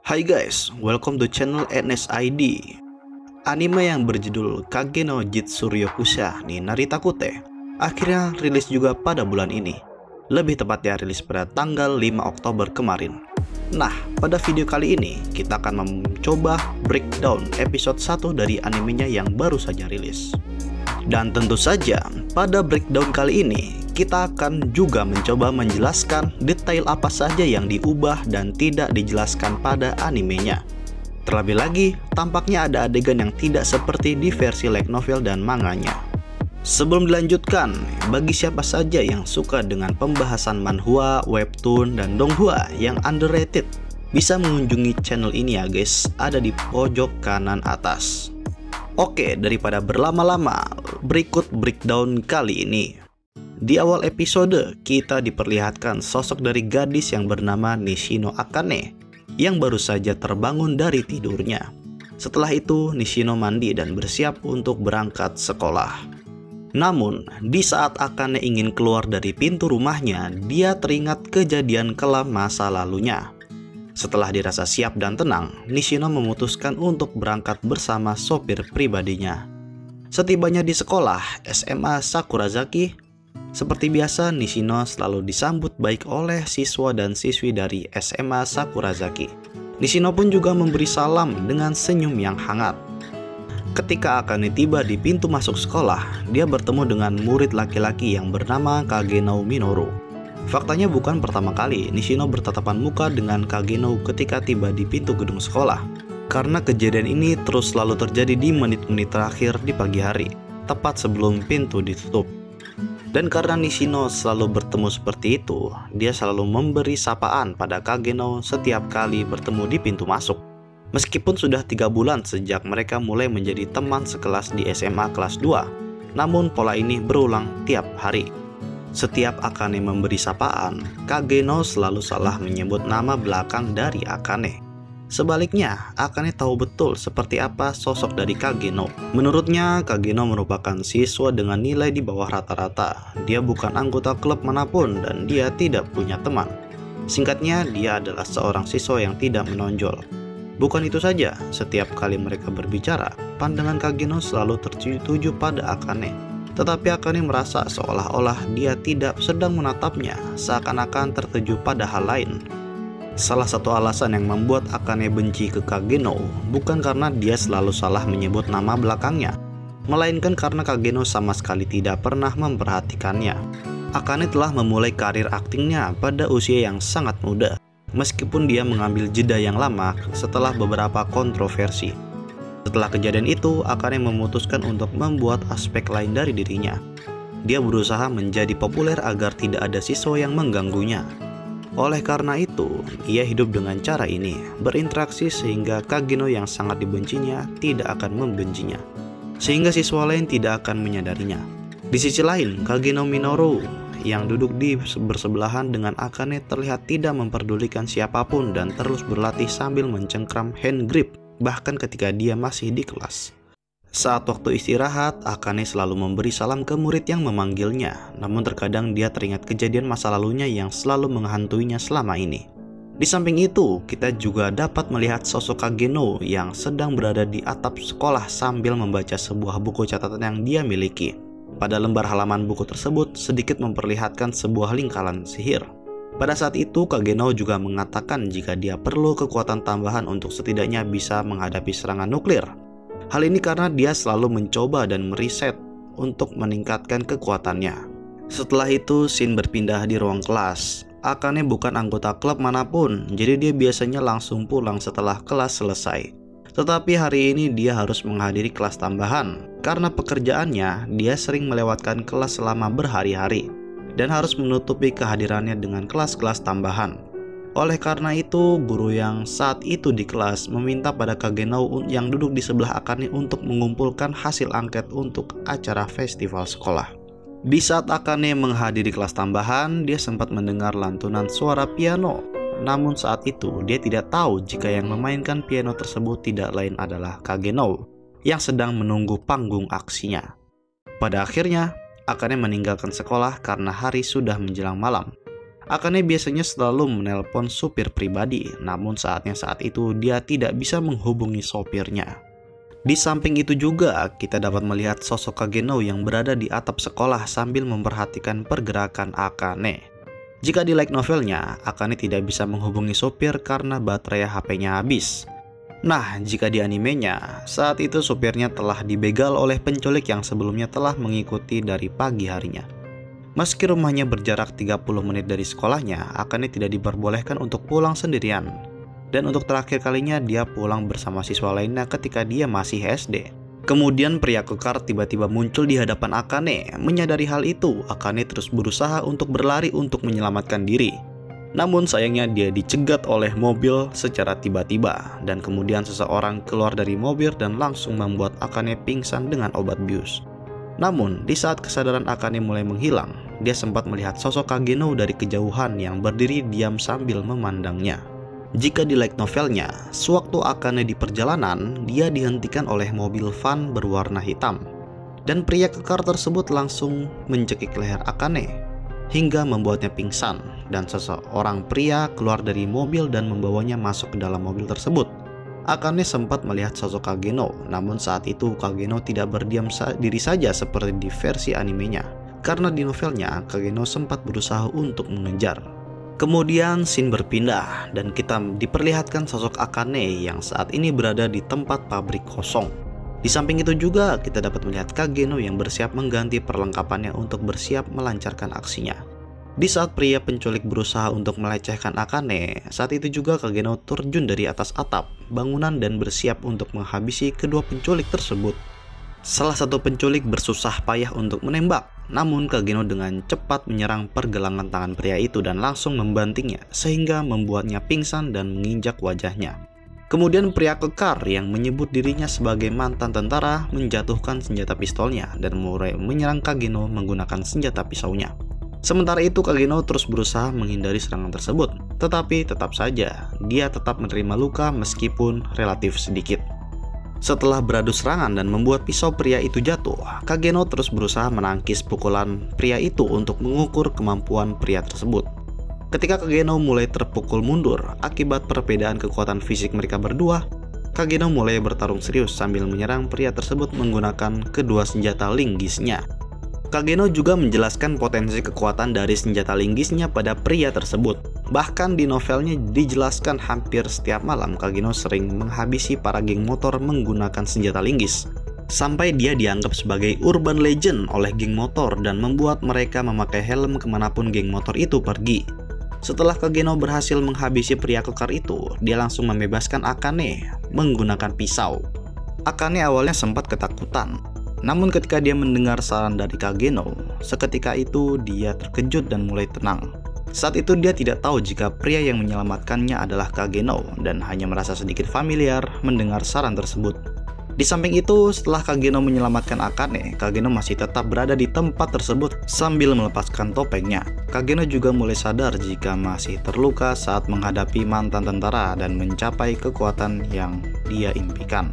Hai guys, welcome to channel NSID. Anime yang berjudul Kage no Jitsuryokusha ni Naritakute akhirnya rilis juga pada bulan ini. Lebih tepatnya rilis pada tanggal 5 Oktober kemarin. Nah, pada video kali ini kita akan mencoba breakdown episode 1 dari animenya yang baru saja rilis. Dan tentu saja, pada breakdown kali ini kita akan juga mencoba menjelaskan detail apa saja yang diubah dan tidak dijelaskan pada animenya. Terlebih lagi, tampaknya ada adegan yang tidak seperti di versi light novel dan manganya. Sebelum dilanjutkan, bagi siapa saja yang suka dengan pembahasan manhwa, webtoon, dan donghua yang underrated, bisa mengunjungi channel ini ya guys, ada di pojok kanan atas. Oke, daripada berlama-lama, berikut breakdown kali ini. Di awal episode, kita diperlihatkan sosok dari gadis yang bernama Nishino Akane yang baru saja terbangun dari tidurnya. Setelah itu, Nishino mandi dan bersiap untuk berangkat sekolah. Namun, di saat Akane ingin keluar dari pintu rumahnya, dia teringat kejadian kelam masa lalunya. Setelah dirasa siap dan tenang, Nishino memutuskan untuk berangkat bersama sopir pribadinya. Setibanya di sekolah SMA Sakurazaki, seperti biasa Nishino selalu disambut baik oleh siswa dan siswi dari SMA Sakurazaki. Nishino pun juga memberi salam dengan senyum yang hangat. Ketika Akane tiba di pintu masuk sekolah, dia bertemu dengan murid laki-laki yang bernama Kageno Minoru. Faktanya bukan pertama kali Nishino bertatapan muka dengan Kageno ketika tiba di pintu gedung sekolah. Karena kejadian ini terus selalu terjadi di menit-menit terakhir di pagi hari, tepat sebelum pintu ditutup. Dan karena Nishino selalu bertemu seperti itu, dia selalu memberi sapaan pada Kageno setiap kali bertemu di pintu masuk. Meskipun sudah 3 bulan sejak mereka mulai menjadi teman sekelas di SMA kelas 2, namun pola ini berulang tiap hari. Setiap Akane memberi sapaan, Kageno selalu salah menyebut nama belakang dari Akane. Sebaliknya, Akane tahu betul seperti apa sosok dari Kageno. Menurutnya, Kageno merupakan siswa dengan nilai di bawah rata-rata. Dia bukan anggota klub manapun dan dia tidak punya teman. Singkatnya, dia adalah seorang siswa yang tidak menonjol. Bukan itu saja, setiap kali mereka berbicara, pandangan Kageno selalu tertuju pada Akane. Tetapi Akane merasa seolah-olah dia tidak sedang menatapnya, seakan-akan tertuju pada hal lain. Salah satu alasan yang membuat Akane benci ke Kageno bukan karena dia selalu salah menyebut nama belakangnya, melainkan karena Kageno sama sekali tidak pernah memperhatikannya. Akane telah memulai karir aktingnya pada usia yang sangat muda, meskipun dia mengambil jeda yang lama setelah beberapa kontroversi. Setelah kejadian itu, Akane memutuskan untuk membuat aspek lain dari dirinya. Dia berusaha menjadi populer agar tidak ada siswa yang mengganggunya. Oleh karena itu, ia hidup dengan cara ini, berinteraksi sehingga Kageno yang sangat dibencinya tidak akan membencinya, sehingga siswa lain tidak akan menyadarinya. Di sisi lain, Kageno Minoru yang duduk di bersebelahan dengan Akane terlihat tidak memperdulikan siapapun dan terus berlatih sambil mencengkram hand grip, bahkan ketika dia masih di kelas. Saat waktu istirahat, Akane selalu memberi salam ke murid yang memanggilnya, namun terkadang dia teringat kejadian masa lalunya yang selalu menghantuinya selama ini. Di samping itu, kita juga dapat melihat sosok Kageno yang sedang berada di atap sekolah sambil membaca sebuah buku catatan yang dia miliki. Pada lembar halaman buku tersebut sedikit memperlihatkan sebuah lingkaran sihir. Pada saat itu, Kageno juga mengatakan jika dia perlu kekuatan tambahan untuk setidaknya bisa menghadapi serangan nuklir. Hal ini karena dia selalu mencoba dan meriset untuk meningkatkan kekuatannya. Setelah itu, scene berpindah di ruang kelas. Akane bukan anggota klub manapun, jadi dia biasanya langsung pulang setelah kelas selesai. Tetapi hari ini dia harus menghadiri kelas tambahan. Karena pekerjaannya, dia sering melewatkan kelas selama berhari-hari dan harus menutupi kehadirannya dengan kelas-kelas tambahan. Oleh karena itu, guru yang saat itu di kelas meminta pada Kageno yang duduk di sebelah Akane untuk mengumpulkan hasil angket untuk acara festival sekolah. Di saat Akane menghadiri kelas tambahan, dia sempat mendengar lantunan suara piano. Namun saat itu, dia tidak tahu jika yang memainkan piano tersebut tidak lain adalah Kageno yang sedang menunggu panggung aksinya. Pada akhirnya, Akane meninggalkan sekolah karena hari sudah menjelang malam. Akane biasanya selalu menelpon supir pribadi, namun saat itu dia tidak bisa menghubungi sopirnya. Di samping itu juga, kita dapat melihat sosok Kageno yang berada di atap sekolah sambil memperhatikan pergerakan Akane. Jika di light novelnya, Akane tidak bisa menghubungi sopir karena baterai HP-nya habis. Nah, jika di animenya, saat itu sopirnya telah dibegal oleh penculik yang sebelumnya telah mengikuti dari pagi harinya. Meski rumahnya berjarak 30 menit dari sekolahnya, Akane tidak diperbolehkan untuk pulang sendirian. Dan untuk terakhir kalinya dia pulang bersama siswa lainnya ketika dia masih SD. Kemudian pria kekar tiba-tiba muncul di hadapan Akane. Menyadari hal itu, Akane terus berusaha untuk berlari untuk menyelamatkan diri. Namun sayangnya dia dicegat oleh mobil secara tiba-tiba. Dan kemudian seseorang keluar dari mobil dan langsung membuat Akane pingsan dengan obat bius. Namun, di saat kesadaran Akane mulai menghilang, dia sempat melihat sosok Kageno dari kejauhan yang berdiri diam sambil memandangnya. Jika di light novelnya, sewaktu Akane di perjalanan, dia dihentikan oleh mobil van berwarna hitam. Dan pria kekar tersebut langsung mencekik leher Akane, hingga membuatnya pingsan. Dan seseorang pria keluar dari mobil dan membawanya masuk ke dalam mobil tersebut. Akane sempat melihat sosok Kageno, namun saat itu Kageno tidak berdiam diri saja seperti di versi animenya. Karena di novelnya, Kageno sempat berusaha untuk mengejar. Kemudian scene berpindah dan kita diperlihatkan sosok Akane yang saat ini berada di tempat pabrik kosong. Di samping itu juga kita dapat melihat Kageno yang bersiap mengganti perlengkapannya untuk bersiap melancarkan aksinya. Di saat pria penculik berusaha untuk melecehkan Akane, saat itu juga Kageno terjun dari atas atap bangunan dan bersiap untuk menghabisi kedua penculik tersebut. Salah satu penculik bersusah payah untuk menembak, namun Kageno dengan cepat menyerang pergelangan tangan pria itu dan langsung membantingnya sehingga membuatnya pingsan dan menginjak wajahnya. Kemudian pria kekar yang menyebut dirinya sebagai mantan tentara menjatuhkan senjata pistolnya dan mulai menyerang Kageno menggunakan senjata pisaunya. Sementara itu Kageno terus berusaha menghindari serangan tersebut, tetapi tetap saja dia tetap menerima luka meskipun relatif sedikit. Setelah beradu serangan dan membuat pisau pria itu jatuh, Kageno terus berusaha menangkis pukulan pria itu untuk mengukur kemampuan pria tersebut. Ketika Kageno mulai terpukul mundur akibat perbedaan kekuatan fisik mereka berdua, Kageno mulai bertarung serius sambil menyerang pria tersebut menggunakan kedua senjata linggisnya. Kageno juga menjelaskan potensi kekuatan dari senjata linggisnya pada pria tersebut. Bahkan di novelnya dijelaskan hampir setiap malam Kageno sering menghabisi para geng motor menggunakan senjata linggis. Sampai dia dianggap sebagai urban legend oleh geng motor dan membuat mereka memakai helm kemanapun geng motor itu pergi. Setelah Kageno berhasil menghabisi pria kekar itu, dia langsung membebaskan Akane menggunakan pisau. Akane awalnya sempat ketakutan. Namun ketika dia mendengar saran dari Kageno, seketika itu dia terkejut dan mulai tenang. Saat itu dia tidak tahu jika pria yang menyelamatkannya adalah Kageno dan hanya merasa sedikit familiar mendengar saran tersebut. Di samping itu, setelah Kageno menyelamatkan Akane, Kageno masih tetap berada di tempat tersebut sambil melepaskan topengnya. Kageno juga mulai sadar jika masih terluka saat menghadapi mantan tentara dan mencapai kekuatan yang dia impikan.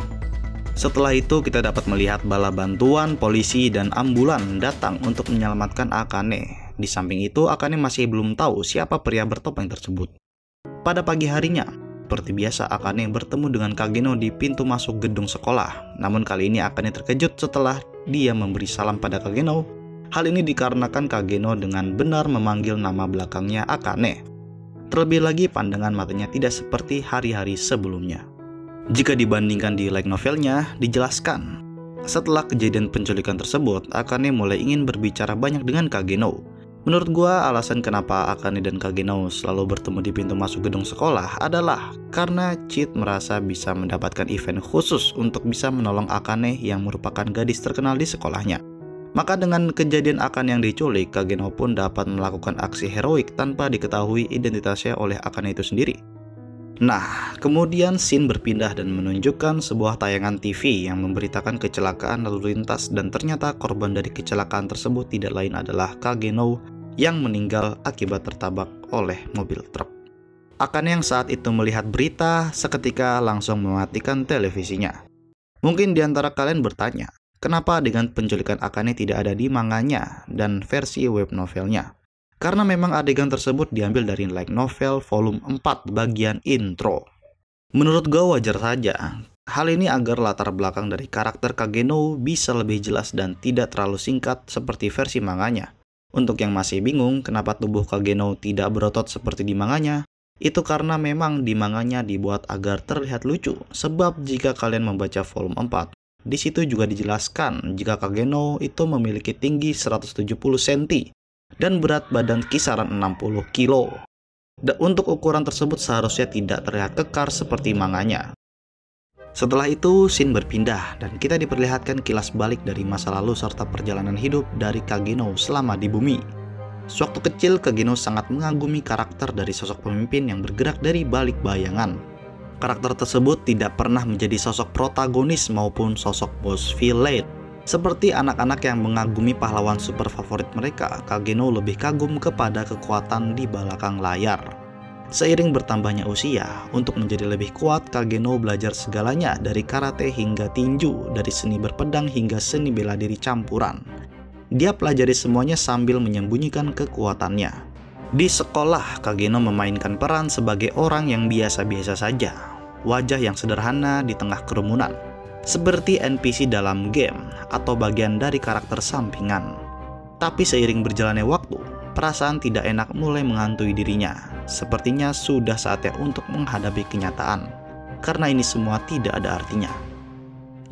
Setelah itu kita dapat melihat bala bantuan, polisi, dan ambulan datang untuk menyelamatkan Akane. Di samping itu Akane masih belum tahu siapa pria bertopeng tersebut. Pada pagi harinya, seperti biasa Akane bertemu dengan Kageno di pintu masuk gedung sekolah. Namun kali ini Akane terkejut setelah dia memberi salam pada Kageno. Hal ini dikarenakan Kageno dengan benar memanggil nama belakangnya Akane. Terlebih lagi pandangan matanya tidak seperti hari-hari sebelumnya. Jika dibandingkan di light novelnya, dijelaskan setelah kejadian penculikan tersebut, Akane mulai ingin berbicara banyak dengan Kageno. Menurut gua, alasan kenapa Akane dan Kageno selalu bertemu di pintu masuk gedung sekolah adalah karena Chid merasa bisa mendapatkan event khusus untuk bisa menolong Akane yang merupakan gadis terkenal di sekolahnya. Maka dengan kejadian Akane yang diculik, Kageno pun dapat melakukan aksi heroik tanpa diketahui identitasnya oleh Akane itu sendiri. Nah, kemudian scene berpindah dan menunjukkan sebuah tayangan TV yang memberitakan kecelakaan lalu lintas dan ternyata korban dari kecelakaan tersebut tidak lain adalah Kageno yang meninggal akibat tertabrak oleh mobil truk. Akane yang saat itu melihat berita seketika langsung mematikan televisinya. Mungkin di antara kalian bertanya, kenapa dengan penculikan Akane tidak ada di manganya dan versi web novelnya? karena memang adegan tersebut diambil dari light novel volume 4 bagian intro. Menurut gue wajar saja hal ini agar latar belakang dari karakter Kageno bisa lebih jelas dan tidak terlalu singkat seperti versi manganya. Untuk yang masih bingung kenapa tubuh Kageno tidak berotot seperti di manganya, itu karena memang di manganya dibuat agar terlihat lucu. Sebab jika kalian membaca volume 4, di situ juga dijelaskan jika Kageno itu memiliki tinggi 170 cm dan berat badan kisaran 60 kilo. Dan untuk ukuran tersebut seharusnya tidak terlihat kekar seperti manganya. Setelah itu, scene berpindah dan kita diperlihatkan kilas balik dari masa lalu serta perjalanan hidup dari Kageno selama di bumi. Sewaktu kecil, Kageno sangat mengagumi karakter dari sosok pemimpin yang bergerak dari balik bayangan. Karakter tersebut tidak pernah menjadi sosok protagonis maupun sosok bos villain. Seperti anak-anak yang mengagumi pahlawan super favorit mereka, Kageno lebih kagum kepada kekuatan di belakang layar. Seiring bertambahnya usia, untuk menjadi lebih kuat, Kageno belajar segalanya dari karate hingga tinju, dari seni berpedang hingga seni bela diri campuran. Dia pelajari semuanya sambil menyembunyikan kekuatannya. Di sekolah, Kageno memainkan peran sebagai orang yang biasa-biasa saja, wajah yang sederhana di tengah kerumunan, seperti NPC dalam game atau bagian dari karakter sampingan. Tapi seiring berjalannya waktu, perasaan tidak enak mulai menghantui dirinya. Sepertinya sudah saatnya untuk menghadapi kenyataan, karena ini semua tidak ada artinya.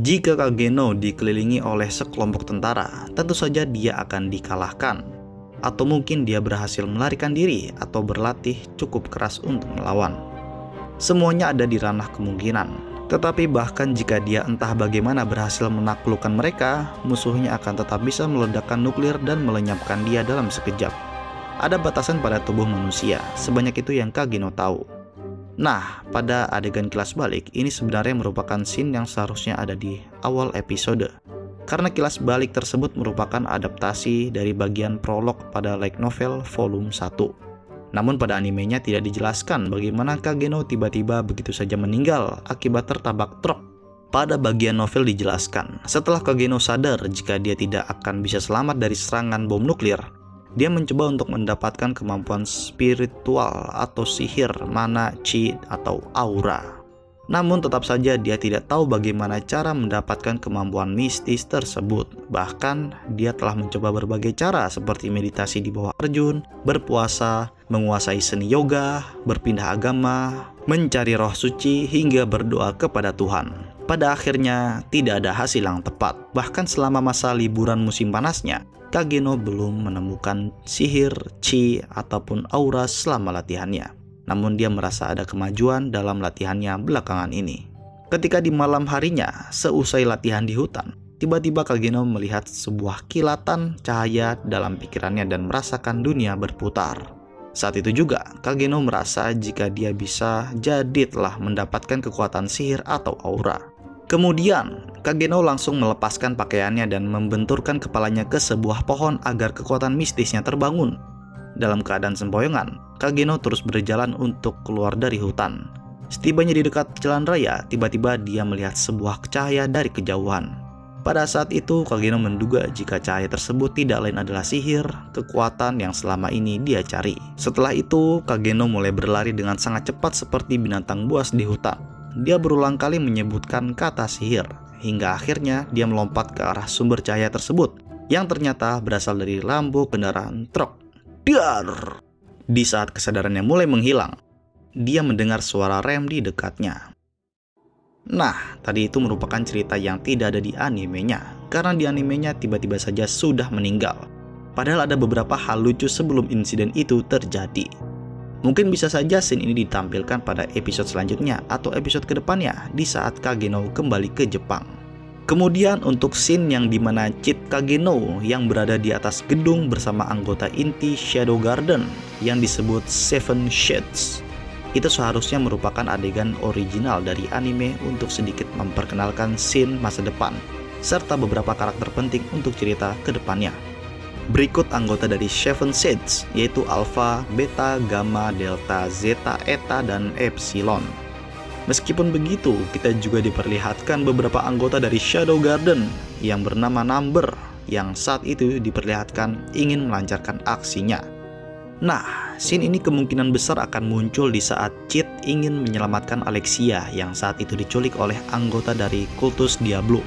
Jika Kageno dikelilingi oleh sekelompok tentara, tentu saja dia akan dikalahkan. Atau mungkin dia berhasil melarikan diri atau berlatih cukup keras untuk melawan. Semuanya ada di ranah kemungkinan. Tetapi bahkan jika dia entah bagaimana berhasil menaklukkan mereka, musuhnya akan tetap bisa meledakkan nuklir dan melenyapkan dia dalam sekejap. Ada batasan pada tubuh manusia, sebanyak itu yang Kageno tahu. Nah, pada adegan kilas balik, ini sebenarnya merupakan scene yang seharusnya ada di awal episode. Karena kilas balik tersebut merupakan adaptasi dari bagian prolog pada light novel volume 1. Namun pada animenya tidak dijelaskan bagaimana Kageno tiba-tiba begitu saja meninggal akibat tertabak truk. Pada bagian novel dijelaskan, setelah Kageno sadar jika dia tidak akan bisa selamat dari serangan bom nuklir, dia mencoba untuk mendapatkan kemampuan spiritual atau sihir, mana, chi, atau aura. Namun tetap saja dia tidak tahu bagaimana cara mendapatkan kemampuan mistis tersebut. Bahkan dia telah mencoba berbagai cara seperti meditasi di bawah Arjun, berpuasa, menguasai seni yoga, berpindah agama, mencari roh suci, hingga berdoa kepada Tuhan. Pada akhirnya tidak ada hasil yang tepat. Bahkan selama masa liburan musim panasnya, Kageno belum menemukan sihir, chi, ataupun aura selama latihannya. Namun dia merasa ada kemajuan dalam latihannya belakangan ini. Ketika di malam harinya, seusai latihan di hutan, tiba-tiba Kageno melihat sebuah kilatan cahaya dalam pikirannya dan merasakan dunia berputar. Saat itu juga, Kageno merasa jika dia bisa jadi telah mendapatkan kekuatan sihir atau aura. Kemudian, Kageno langsung melepaskan pakaiannya dan membenturkan kepalanya ke sebuah pohon agar kekuatan mistisnya terbangun. Dalam keadaan sempoyongan, Kageno terus berjalan untuk keluar dari hutan. Setibanya di dekat jalan raya, tiba-tiba dia melihat sebuah cahaya dari kejauhan. Pada saat itu, Kageno menduga jika cahaya tersebut tidak lain adalah sihir, kekuatan yang selama ini dia cari. Setelah itu, Kageno mulai berlari dengan sangat cepat seperti binatang buas di hutan. Dia berulang kali menyebutkan kata sihir, hingga akhirnya dia melompat ke arah sumber cahaya tersebut, yang ternyata berasal dari lampu kendaraan truk. Dar! Di saat kesadarannya mulai menghilang, dia mendengar suara rem di dekatnya. Nah, tadi itu merupakan cerita yang tidak ada di animenya, karena di animenya tiba-tiba saja sudah meninggal. Padahal ada beberapa hal lucu sebelum insiden itu terjadi. Mungkin bisa saja scene ini ditampilkan pada episode selanjutnya atau episode kedepannya di saat Kageno kembali ke Jepang. Kemudian untuk scene yang dimana Cheat Kageno yang berada di atas gedung bersama anggota inti Shadow Garden yang disebut Seven Shades, itu seharusnya merupakan adegan original dari anime untuk sedikit memperkenalkan scene masa depan serta beberapa karakter penting untuk cerita ke depannya. Berikut anggota dari Seven Shades, yaitu Alpha, Beta, Gamma, Delta, Zeta, Eta, dan Epsilon. Meskipun begitu, kita juga diperlihatkan beberapa anggota dari Shadow Garden yang bernama Number, yang saat itu diperlihatkan ingin melancarkan aksinya. Nah, scene ini kemungkinan besar akan muncul di saat Chit ingin menyelamatkan Alexia yang saat itu diculik oleh anggota dari kultus Diablo.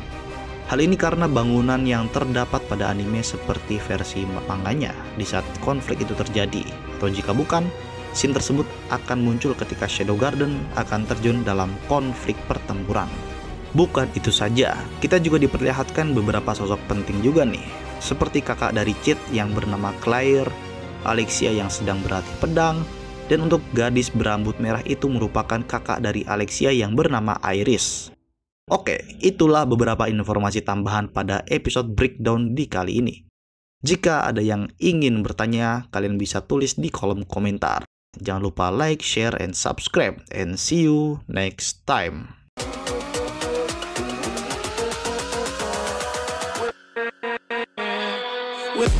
Hal ini karena bangunan yang terdapat pada anime seperti versi manganya di saat konflik itu terjadi. Atau jika bukan, scene tersebut akan muncul ketika Shadow Garden akan terjun dalam konflik pertempuran. Bukan itu saja, kita juga diperlihatkan beberapa sosok penting juga nih, seperti kakak dari Chit yang bernama Claire, Alexia yang sedang berlatih pedang, dan untuk gadis berambut merah itu merupakan kakak dari Alexia yang bernama Iris. Oke, itulah beberapa informasi tambahan pada episode breakdown di kali ini. Jika ada yang ingin bertanya, kalian bisa tulis di kolom komentar. Jangan lupa like, share, and subscribe, and see you next time. With